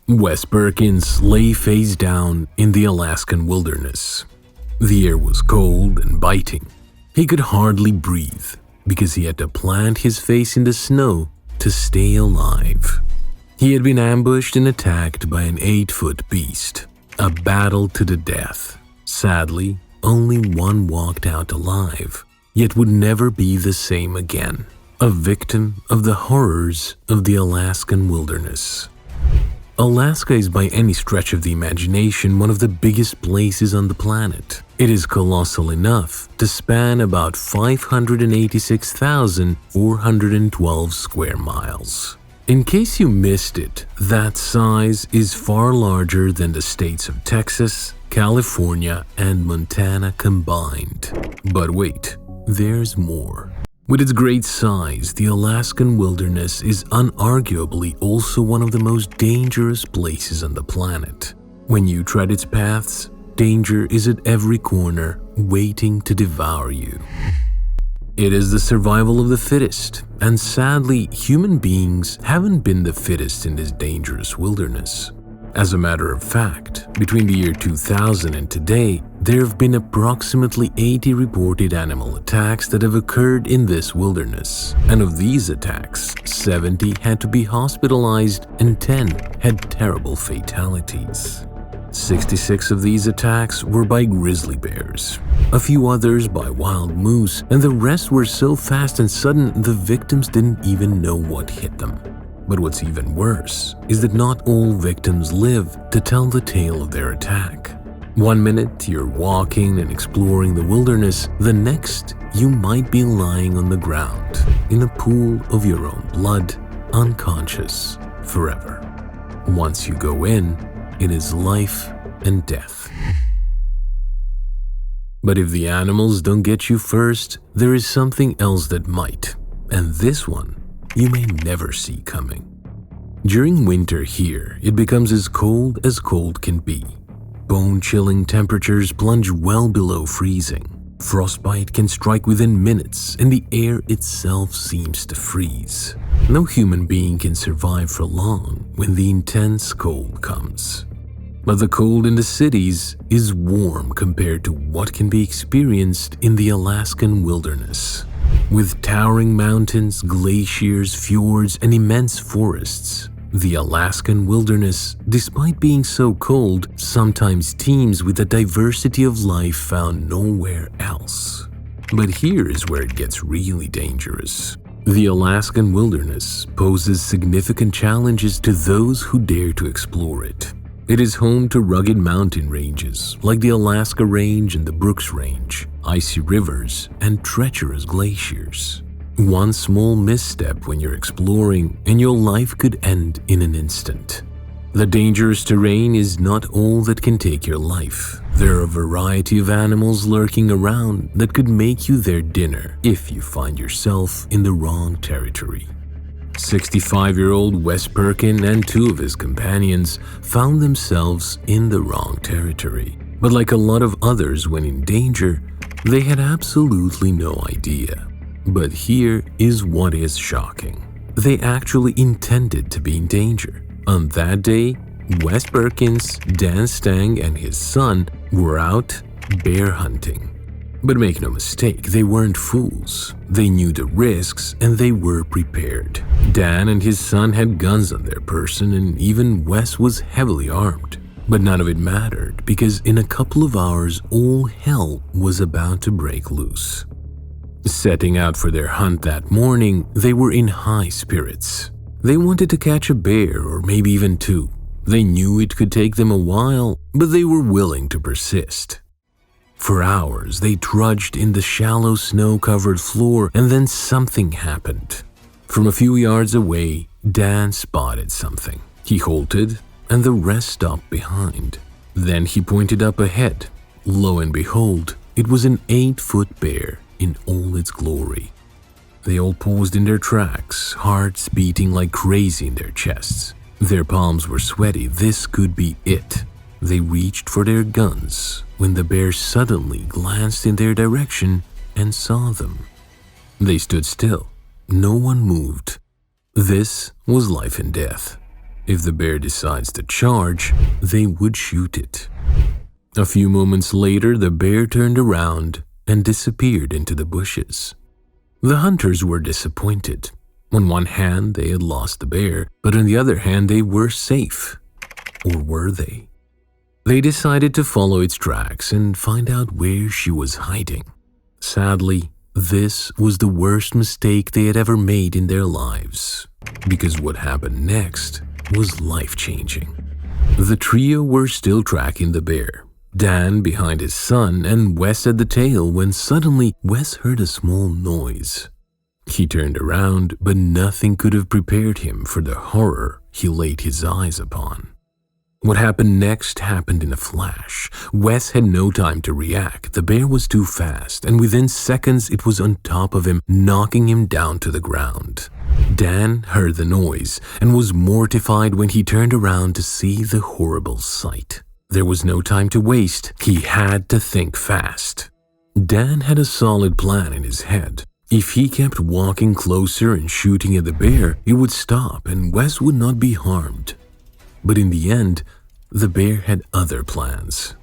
Wes Perkins lay face down in the Alaskan wilderness. The air was cold and biting. He could hardly breathe because he had to plant his face in the snow to stay alive. He had been ambushed and attacked by an 8-foot beast, a battle to the death. Sadly, only one walked out alive, yet would never be the same again, a victim of the horrors of the Alaskan wilderness. Alaska is by any stretch of the imagination one of the biggest places on the planet. It is colossal enough to span about 586,412 square miles. In case you missed it, that size is far larger than the states of Texas, California, and Montana combined. But wait, there's more. With its great size, the Alaskan wilderness is unarguably also one of the most dangerous places on the planet. When you tread its paths, danger is at every corner, waiting to devour you. It is the survival of the fittest, and sadly, human beings haven't been the fittest in this dangerous wilderness. As a matter of fact, between the year 2000 and today, there have been approximately 80 reported animal attacks that have occurred in this wilderness. And of these attacks, 70 had to be hospitalized and 10 had terrible fatalities. 66 of these attacks were by grizzly bears, a few others by wild moose, and the rest were so fast and sudden the victims didn't even know what hit them. But what's even worse is that not all victims live to tell the tale of their attack. One minute you're walking and exploring the wilderness, the next you might be lying on the ground in a pool of your own blood, unconscious forever. Once you go in, it is life and death. But if the animals don't get you first, there is something else that might, and this one you may never see coming. During winter here, it becomes as cold can be. Bone-chilling temperatures plunge well below freezing. Frostbite can strike within minutes, and the air itself seems to freeze. No human being can survive for long when the intense cold comes. But the cold in the cities is warm compared to what can be experienced in the Alaskan wilderness. With towering mountains, glaciers, fjords, and immense forests, the Alaskan wilderness, despite being so cold, sometimes teems with a diversity of life found nowhere else. But here is where it gets really dangerous. The Alaskan wilderness poses significant challenges to those who dare to explore it. It is home to rugged mountain ranges like the Alaska Range and the Brooks Range, icy rivers, and treacherous glaciers. One small misstep when you're exploring and your life could end in an instant. The dangerous terrain is not all that can take your life. There are a variety of animals lurking around that could make you their dinner if you find yourself in the wrong territory. 65-year-old Wes Perkins and 2 of his companions found themselves in the wrong territory. But like a lot of others when in danger, they had absolutely no idea. But here is what is shocking. They actually intended to be in danger. On that day, Wes Perkins, Dan Stang, and his son were out bear hunting. But make no mistake, they weren't fools. They knew the risks and they were prepared. Dan and his son had guns on their person, and even Wes was heavily armed. But none of it mattered because in a couple of hours all hell was about to break loose. Setting out for their hunt that morning, they were in high spirits. They wanted to catch a bear or maybe even 2. They knew it could take them a while, but they were willing to persist. For hours, they trudged in the shallow snow-covered floor, and then something happened. From a few yards away, Dan spotted something. He halted, and the rest stopped behind. Then he pointed up ahead. Lo and behold, it was an 8-foot bear in all its glory. They all paused in their tracks, hearts beating like crazy in their chests. Their palms were sweaty. This could be it. They reached for their guns when the bear suddenly glanced in their direction and saw them. They stood still. No one moved. This was life and death. If the bear decides to charge, they would shoot it. A few moments later, the bear turned around and disappeared into the bushes. The hunters were disappointed. On one hand, they had lost the bear, but on the other hand, they were safe. Or were they? They decided to follow its tracks and find out where she was hiding. Sadly, this was the worst mistake they had ever made in their lives, because what happened next was life-changing. The trio were still tracking the bear, Dan behind his son and Wes at the tail, when suddenly Wes heard a small noise. He turned around, but nothing could have prepared him for the horror he laid his eyes upon. What happened next happened in a flash. Wes had no time to react. The bear was too fast, and within seconds it was on top of him, knocking him down to the ground. Dan heard the noise and was mortified when he turned around to see the horrible sight. There was no time to waste. He had to think fast. Dan had a solid plan in his head. If he kept walking closer and shooting at the bear, it would stop and Wes would not be harmed. But in the end, the bear had other plans.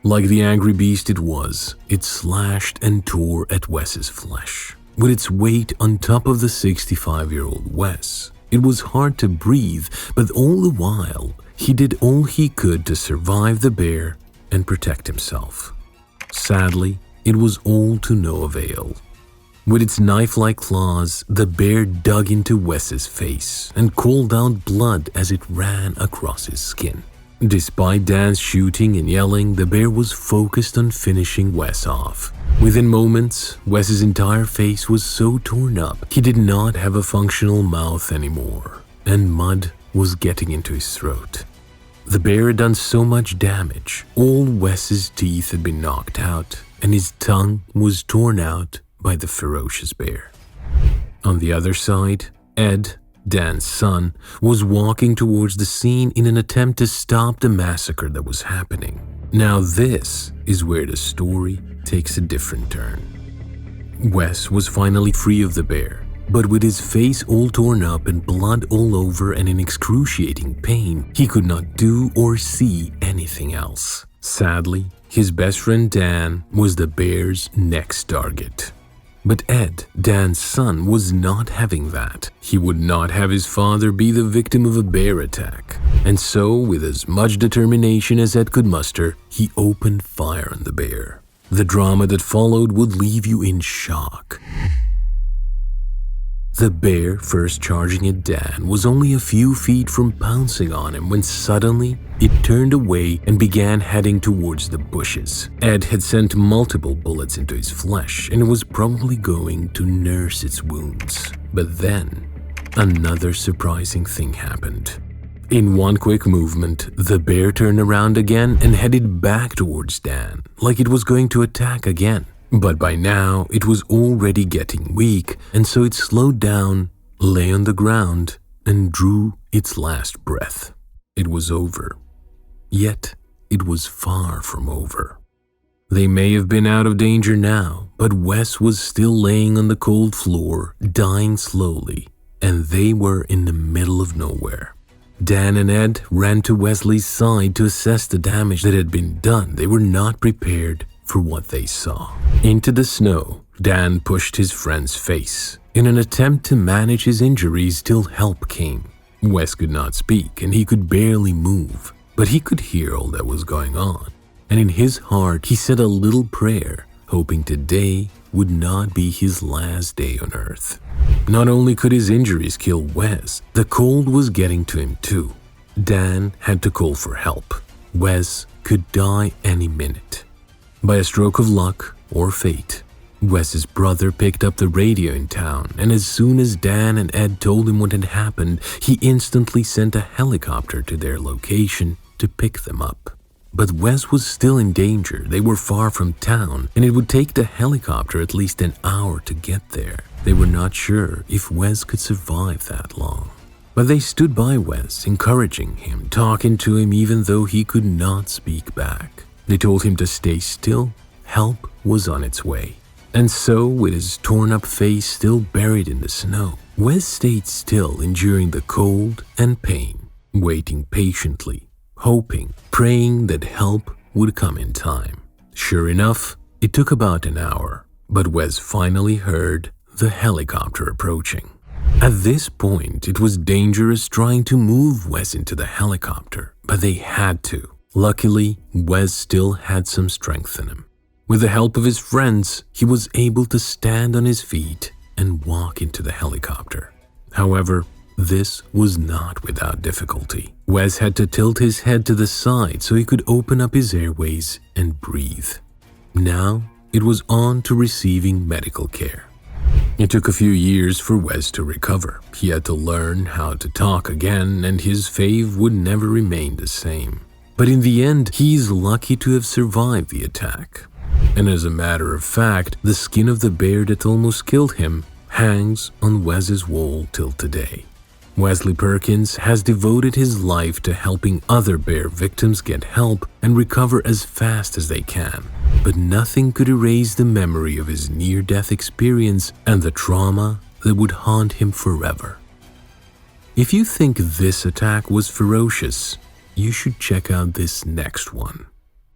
Like the angry beast it slashed and tore at Wes's flesh. With its weight on top of the 65-year-old Wes, it was hard to breathe, but all the while, he did all he could to survive the bear and protect himself. Sadly, it was all to no avail. With its knife-like claws, the bear dug into Wes's face and called out blood as it ran across his skin. Despite Dan's shooting and yelling, the bear was focused on finishing Wes off. Within moments, Wes's entire face was so torn up, he did not have a functional mouth anymore, and mud was getting into his throat. The bear had done so much damage, all Wes's teeth had been knocked out, and his tongue was torn out by the ferocious bear. On the other side, Ed, Dan's son, was walking towards the scene in an attempt to stop the massacre that was happening. Now this is where the story takes a different turn. Wes was finally free of the bear, but with his face all torn up and blood all over and in excruciating pain, he could not do or see anything else. Sadly, his best friend Dan was the bear's next target. But Ed, Dan's son, was not having that. He would not have his father be the victim of a bear attack. And so, with as much determination as Ed could muster, he opened fire on the bear. The drama that followed would leave you in shock. The bear, first charging at Dan, was only a few feet from pouncing on him when suddenly it turned away and began heading towards the bushes. Ed had sent multiple bullets into his flesh and was probably going to nurse its wounds. But then, another surprising thing happened. In one quick movement, the bear turned around again and headed back towards Dan, like it was going to attack again. But by now, it was already getting weak, and so it slowed down, lay on the ground, and drew its last breath. It was over. Yet, it was far from over. They may have been out of danger now, but Wes was still laying on the cold floor, dying slowly, and they were in the middle of nowhere. Dan and Ed ran to Wesley's side to assess the damage that had been done. They were not prepared for what they saw. Into the snow, Dan pushed his friend's face in an attempt to manage his injuries till help came. Wes could not speak and he could barely move, but he could hear all that was going on. And in his heart, he said a little prayer, hoping today would not be his last day on earth. Not only could his injuries kill Wes, the cold was getting to him too. Dan had to call for help. Wes could die any minute. By a stroke of luck or fate, Wes's brother picked up the radio in town, and as soon as Dan and Ed told him what had happened, he instantly sent a helicopter to their location to pick them up. But Wes was still in danger. They were far from town, and it would take the helicopter at least an hour to get there. They were not sure if Wes could survive that long. But they stood by Wes, encouraging him, talking to him even though he could not speak back. They told him to stay still. Help was on its way. And so, with his torn-up face still buried in the snow, Wes stayed still, enduring the cold and pain. waiting patiently, hoping, praying that help would come in time. Sure enough, it took about an hour, but Wes finally heard the helicopter approaching. At this point, it was dangerous trying to move Wes into the helicopter, but they had to. Luckily, Wes still had some strength in him. With the help of his friends, he was able to stand on his feet and walk into the helicopter. However, this was not without difficulty. Wes had to tilt his head to the side so he could open up his airways and breathe. Now, it was on to receiving medical care. It took a few years for Wes to recover. He had to learn how to talk again, and his fave would never remain the same. But in the end, he's lucky to have survived the attack. And as a matter of fact, the skin of the bear that almost killed him hangs on Wes's wall till today. Wesley Perkins has devoted his life to helping other bear victims get help and recover as fast as they can. But nothing could erase the memory of his near-death experience and the trauma that would haunt him forever. If you think this attack was ferocious, you should check out this next one.